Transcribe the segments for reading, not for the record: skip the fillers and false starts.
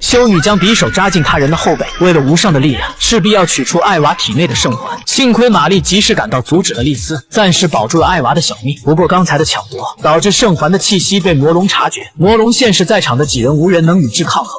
修女将匕首扎进他人的后背，为了无上的力量，势必要取出艾娃体内的圣环。幸亏玛丽及时赶到，阻止了丽丝，暂时保住了艾娃的小命。不过刚才的抢夺导致圣环的气息被魔龙察觉，魔龙现时在场的几人无人能与之抗衡。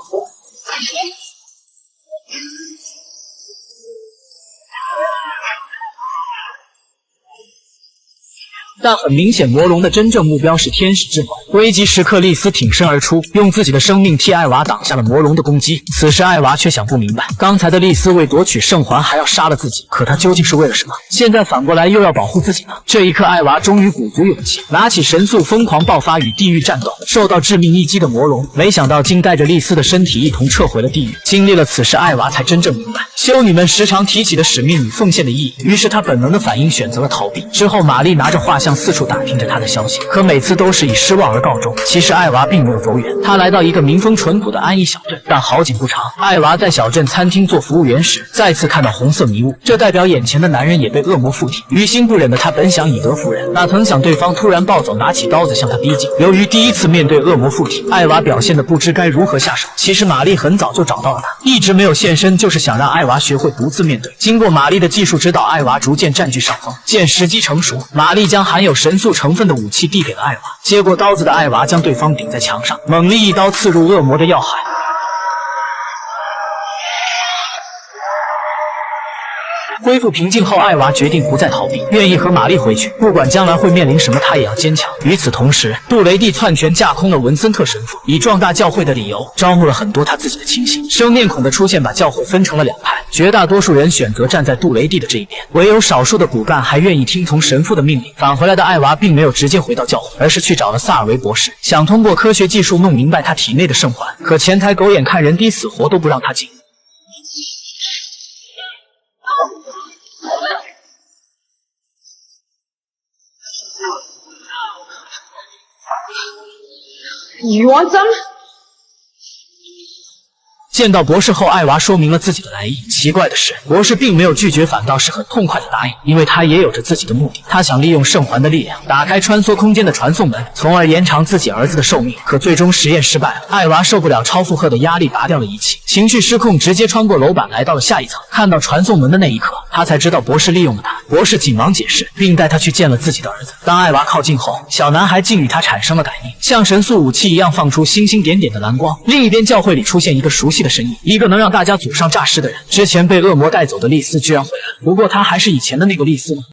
但很明显，魔龙的真正目标是天使之环。危急时刻，丽丝挺身而出，用自己的生命替艾娃挡下了魔龙的攻击。此时，艾娃却想不明白，刚才的丽丝为夺取圣环还要杀了自己，可她究竟是为了什么？现在反过来又要保护自己呢？这一刻，艾娃终于鼓足勇气，拿起神速疯狂爆发，与地狱战斗。受到致命一击的魔龙，没想到竟带着丽丝的身体一同撤回了地狱。经历了此事，艾娃才真正明白修女们时常提起的使命与奉献的意义。于是她本能的反应选择了逃避。之后，玛丽拿着画像四处打听着他的消息，可每次都是以失望而告终。其实艾娃并没有走远，他来到一个民风淳朴的安逸小镇，但好景不长，艾娃在小镇餐厅做服务员时，再次看到红色迷雾，这代表眼前的男人也被恶魔附体。于心不忍的他本想以德服人，哪曾想对方突然暴走，拿起刀子向他逼近。由于第一次面对恶魔附体，艾娃表现得不知该如何下手。其实玛丽很早就找到了他，一直没有现身，就是想让艾娃学会独自面对。经过玛丽的技术指导，艾娃逐渐占据上风。见时机成熟，玛丽将含有神速成分的武器递给了艾娃。接过刀子的艾娃将对方顶在墙上，猛力一刀刺入恶魔的要害。恢复平静后，艾娃决定不再逃避，愿意和玛丽回去，不管将来会面临什么，她也要坚强。与此同时，杜雷蒂篡权架空了文森特神父，以壮大教会的理由，招募了很多他自己的亲信。生面孔的出现把教会分成了两派，绝大多数人选择站在杜雷蒂的这一边，唯有少数的骨干还愿意听从神父的命令。返回来的艾娃并没有直接回到教会，而是去找了萨尔维博士，想通过科学技术弄明白他体内的圣环。可前台狗眼看人低，死活都不让他进。You want some? 见到博士后，艾娃说明了自己的来意。奇怪的是，博士并没有拒绝，反倒是很痛快的答应，因为他也有着自己的目的。他想利用圣环的力量打开穿梭空间的传送门，从而延长自己儿子的寿命。可最终实验失败了，艾娃受不了超负荷的压力，拔掉了仪器，情绪失控，直接穿过楼板来到了下一层。看到传送门的那一刻，他才知道博士利用了他。博士紧忙解释，并带他去见了自己的儿子。当艾娃靠近后，小男孩竟与他产生了感应，像神速武器一样放出星星点点的蓝光。另一边，教会里出现一个熟悉的身影，一个能让大家祖上诈尸的人。之前被恶魔带走的丽丝居然回来了，不过她还是以前的那个丽丝吗？